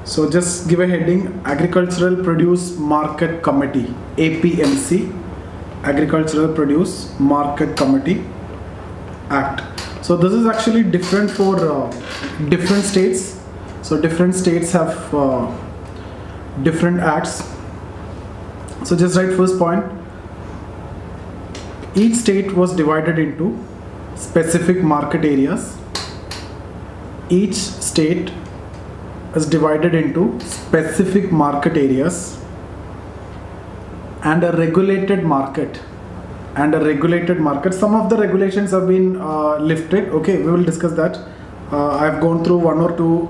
So just give a heading, Agricultural Produce Market Committee, APMC, Agricultural Produce Market Committee Act. So this is actually different for different states. So different states have different acts. So just write first point. Each state was divided into specific market areas. Each state is divided into specific market areas and a regulated market. Some of the regulations have been lifted. Okay, we will discuss that. I've gone through one or two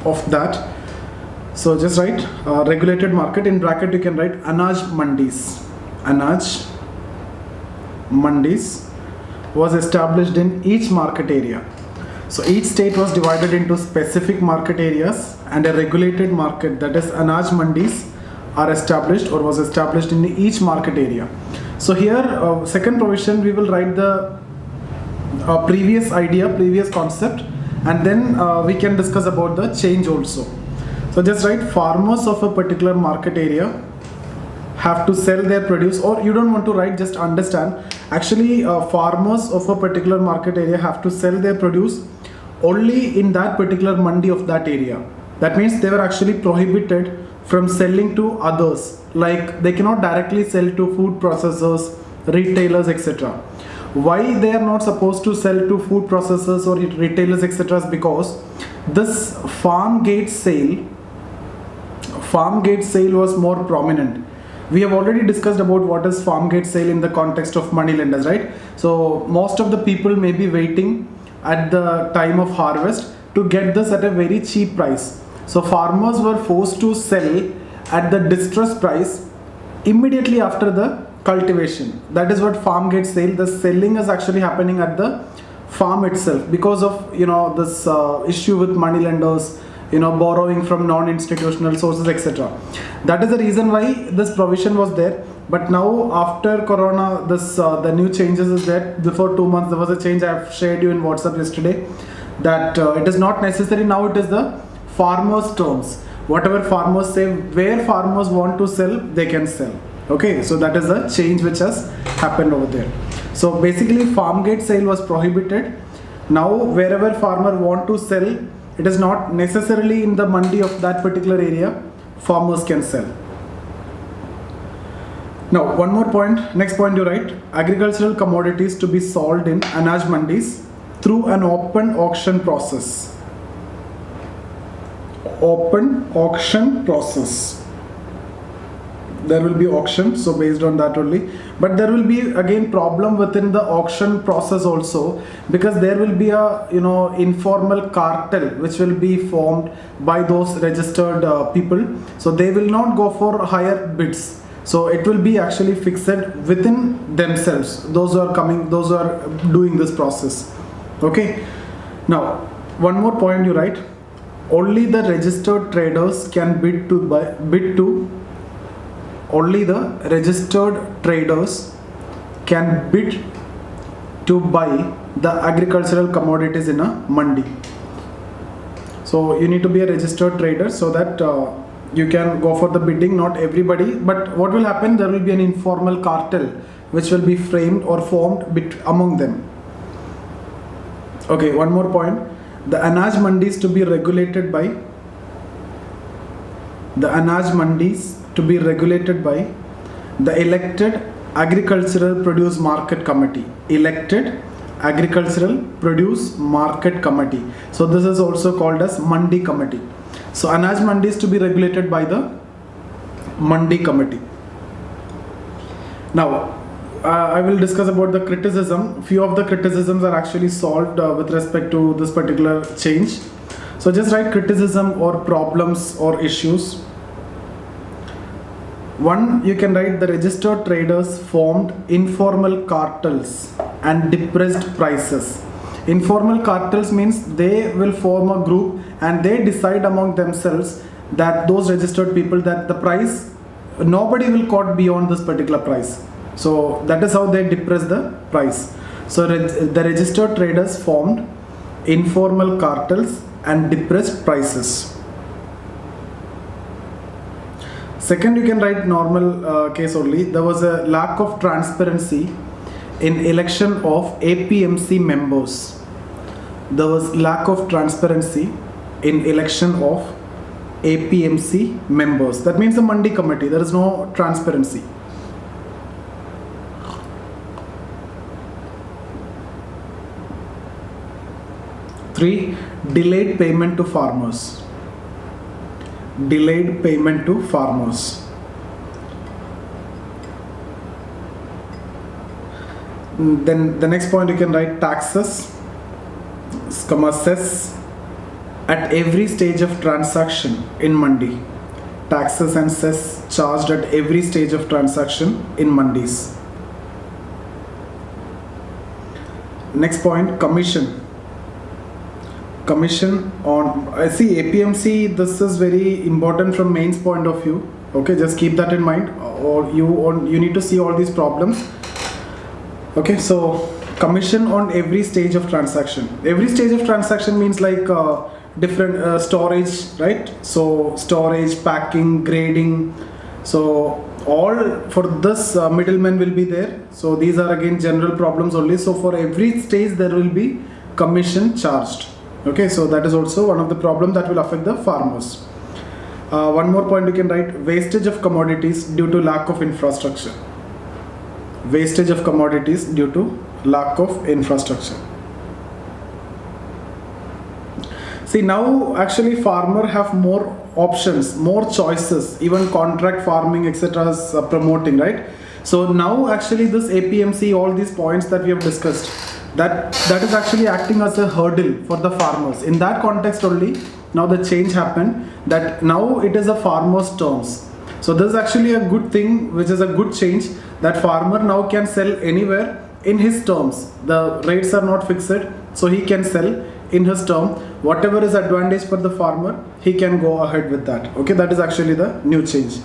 of that. So just write regulated market. In bracket you can write Anaj Mandis. Anaj Mandis was established in each market area. So each state was divided into specific market areas and a regulated market, that is Anaj Mandis, are established or was established in each market area. So here second provision we will write the previous idea, previous concept, and then we can discuss about the change also. So just write farmers of a particular market area have to sell their produce, or you don't want to write, just understand. Actually farmers of a particular market area have to sell their produce only in that particular mandi of that area. That means they were actually prohibited from selling to others, like they cannot directly sell to food processors, retailers, etc. Why they are not supposed to sell to food processors or retailers, etc. is because this farm gate sale was more prominent. We have already discussed about what is farm gate sale in the context of money lenders, right? So most of the people may be waiting at the time of harvest to get this at a very cheap price. So farmers were forced to sell at the distress price immediately after the cultivation. That is what farm gate sale. The selling is actually happening at the farm itself because of this issue with money lenders, borrowing from non-institutional sources, etc. That is the reason why this provision was there. But now after Corona, this the new changes is there. Before 2 months there was a change. I have shared you in WhatsApp yesterday that it is not necessary. Now it is the farmers' terms. Whatever farmers say, where farmers want to sell, they can sell. Okay, so that is the change which has happened over there. So basically farm gate sale was prohibited. Now wherever farmer want to sell, it is not necessarily in the mandi of that particular area, farmers can sell. Now one more point, next point you write, agricultural commodities to be sold in Anaj Mandis through an open auction process. Open auction process. There will be auction, so based on that only. But there will be again problem within the auction process also, because there will be a informal cartel which will be formed by those registered people. So they will not go for higher bids. So it will be actually fixed within themselves. Those who are doing this process. Okay. Now one more point you write. Only the registered traders can bid to. Only the registered traders can bid to buy the agricultural commodities in a mandi. So you need to be a registered trader so that you can go for the bidding. Not everybody, but what will happen, there will be an informal cartel which will be framed or formed among them. Okay, one more point. The Anaj Mandis to be regulated by the elected Agricultural Produce Market Committee. Elected Agricultural Produce Market Committee. So this is also called as Mandi Committee. So Anaj Mandis to be regulated by the Mandi Committee. Now I will discuss about the criticism. Few of the criticisms are actually solved with respect to this particular change. So just write criticism or problems or issues. One, you can write the registered traders formed informal cartels and depressed prices. Informal cartels means they will form a group and they decide among themselves that those registered people that the price, nobody will quote beyond this particular price. So that is how they depress the price. So the registered traders formed informal cartels and depressed prices. Second, you can write normal case only. There was a lack of transparency in election of APMC members. There was lack of transparency in election of APMC members. That means the Mandi committee, there is no transparency. Three, delayed payment to farmers. Delayed payment to farmers. Then the next point you can write taxes, cess at every stage of transaction in Mandi. Taxes and cess charged at every stage of transaction in Mandis. Next point, commission. Commission on, I see APMC, this is very important from mains point of view. Okay, just keep that in mind, or you need to see all these problems. Okay, so commission on every stage of transaction. Every stage of transaction means like different storage, right? So storage, packing, grading. So all for this middlemen will be there. So these are again general problems only. So for every stage there will be commission charged. Okay, so that is also one of the problems that will affect the farmers. One more point you can write, wastage of commodities due to lack of infrastructure. Wastage of commodities due to lack of infrastructure. See, now actually farmer have more options, more choices, even contract farming etc. is promoting, right? So now actually this APMC, all these points that we have discussed, that is actually acting as a hurdle for the farmers. In that context only, now the change happened, that now it is a farmer's terms. So this is actually a good thing, which is a good change, that farmer now can sell anywhere in his terms. The rates are not fixed, so he can sell in his term. Whatever is advantage for the farmer, he can go ahead with that. Okay, that is actually the new change.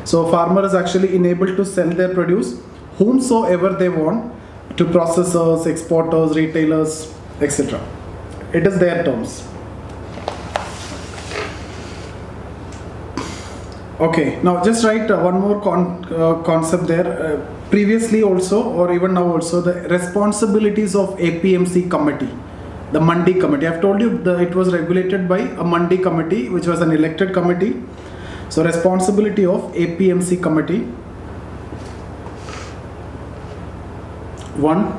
So farmer is actually enabled to sell their produce whomsoever they want, to processors, exporters, retailers, etc. It is their terms. Okay, now just write one more concept there. Previously also, or even now also, the responsibilities of APMC committee, the Mandi committee. I've told you that it was regulated by a Mandi committee, which was an elected committee. So responsibility of APMC committee. One,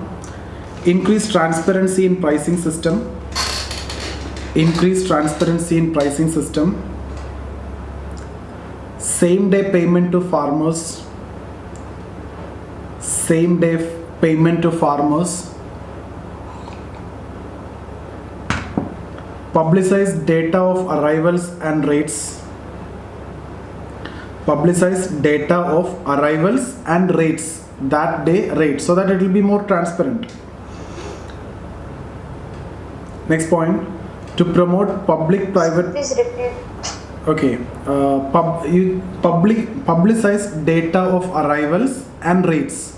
increase transparency in pricing system. Increase transparency in pricing system. Same day payment to farmers. Same day payment to farmers. Publicize data of arrivals and rates. Publicize data of arrivals and rates, that day rate, so that it will be more transparent. Next point, to promote public private. Please repeat. Okay, publicize data of arrivals and rates.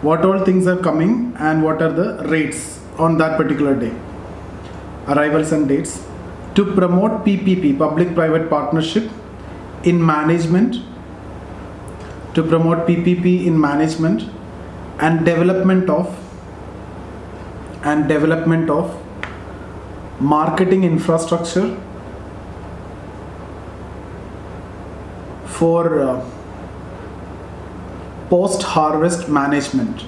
What all things are coming and what are the rates on that particular day. Arrivals and dates. To promote PPP, public private partnership, in management. To promote PPP in management and development of marketing infrastructure for post-harvest management.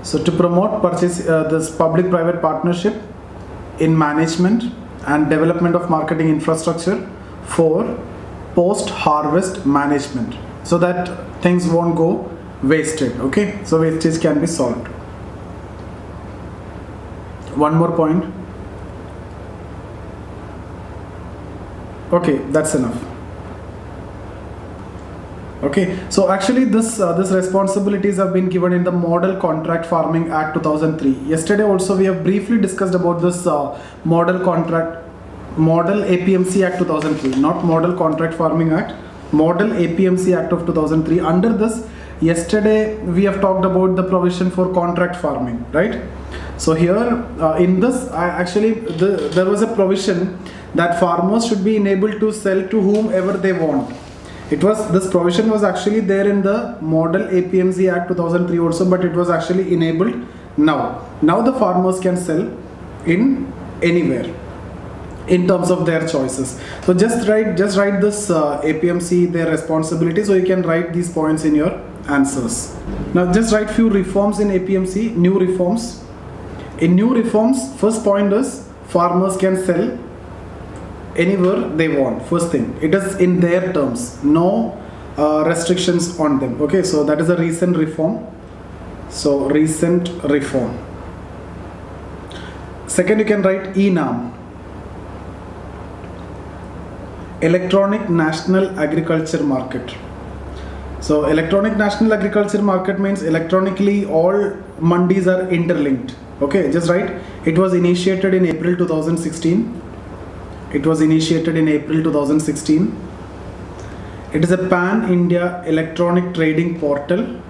So to promote this public-private partnership in management and development of marketing infrastructure for post-harvest management, so that things won't go wasted. Okay, so wastage can be solved. One more point. Okay, that's enough. Okay, so actually this responsibilities have been given in the Model Contract Farming Act 2003. Yesterday also we have briefly discussed about this Model APMC Act 2003, not Model Contract Farming Act, Model APMC Act of 2003. Under this, yesterday we have talked about the provision for contract farming, right? So here in this there was a provision that farmers should be enabled to sell to whomever they want. This provision was actually there in the Model APMC Act 2003 also, but it was actually enabled now. Now the farmers can sell in anywhere in terms of their choices. So just write this APMC, their responsibility, so you can write these points in your answers. Now just write few reforms in APMC, new reforms. In new reforms, first point is farmers can sell anywhere they want. First thing, it is in their terms, no restrictions on them. Okay, so that is a recent reform. So recent reform. Second, you can write eNAM, Electronic National Agriculture Market. So electronic national agriculture market means electronically all mandis are interlinked. Okay, just write, it was initiated in April 2016. It was initiated in April 2016. It is a pan-India electronic trading portal.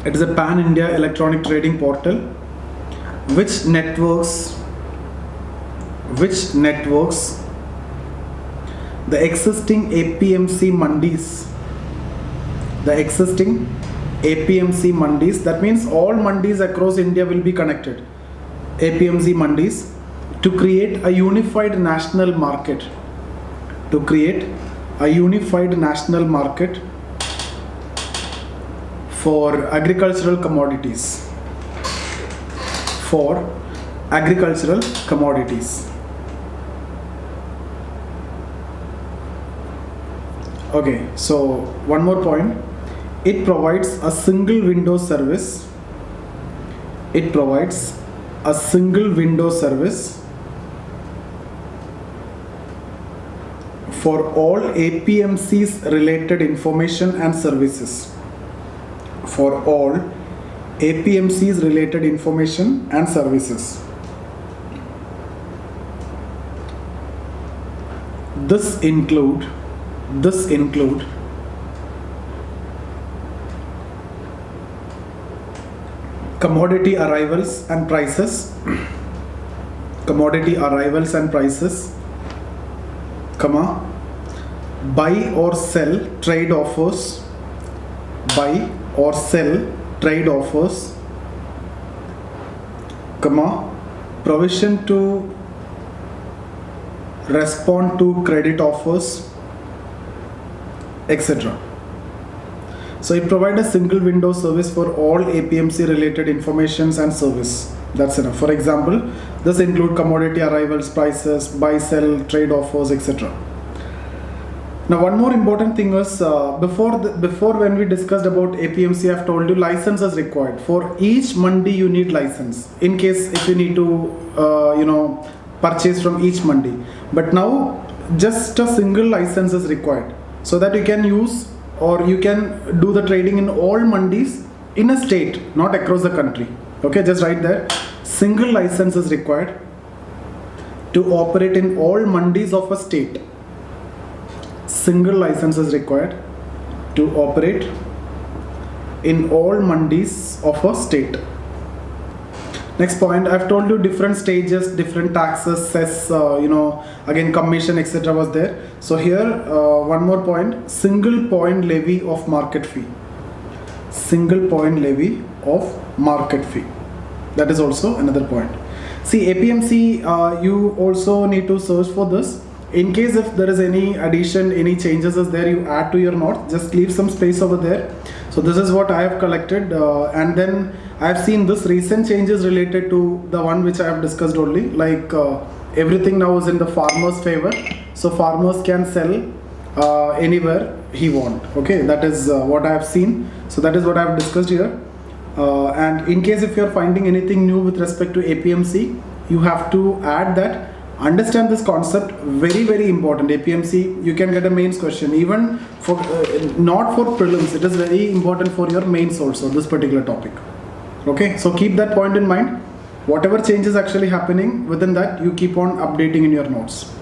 It is a pan-India electronic trading portal which networks the existing APMC mandis. The existing APMC mandis, that means all mandis across India will be connected. APMC mandis, to create a unified national market. To create a unified national market for agricultural commodities. For agricultural commodities. Okay, so one more point. It provides a single window service. It provides a single window service for all APMC's related information and services. For all APMC's related information and services. This include commodity arrivals and prices, comma, buy or sell trade offers, comma, provision to respond to credit offers, etc. So it provides a single window service for all APMC related informations and service. That's enough. For example, this include commodity arrivals, prices, buy, sell, trade offers, etc. Now one more important thing is, before when we discussed about APMC, I've told you license is required. For each mandi you need license in case if you need to purchase from each mandi. But now just a single license is required, so that you can use or you can do the trading in all mandis in a state, not across the country. Okay, just write there, single license is required to operate in all mandis of a state. Single license is required to operate in all mandis of a state. Next point, I've told you different stages, different taxes, cess, again commission, etc. was there. So here, one more point, single point levy of market fee. Single point levy of market fee. That is also another point. See, APMC, you also need to search for this. In case if there is any addition, any changes is there, you add to your notes, just leave some space over there. So this is what I have collected, and then I have seen this recent changes related to the one which I have discussed only, like everything now is in the farmer's favor, so farmers can sell anywhere he want. Okay, that is what I have seen. So that is what I have discussed here. And in case if you are finding anything new with respect to APMC, you have to add that. Understand this concept, very very important. APMC, you can get a mains question even for not for prelims. It is very important for your mains also, this particular topic. Okay, so keep that point in mind. Whatever change is actually happening within that, you keep on updating in your notes.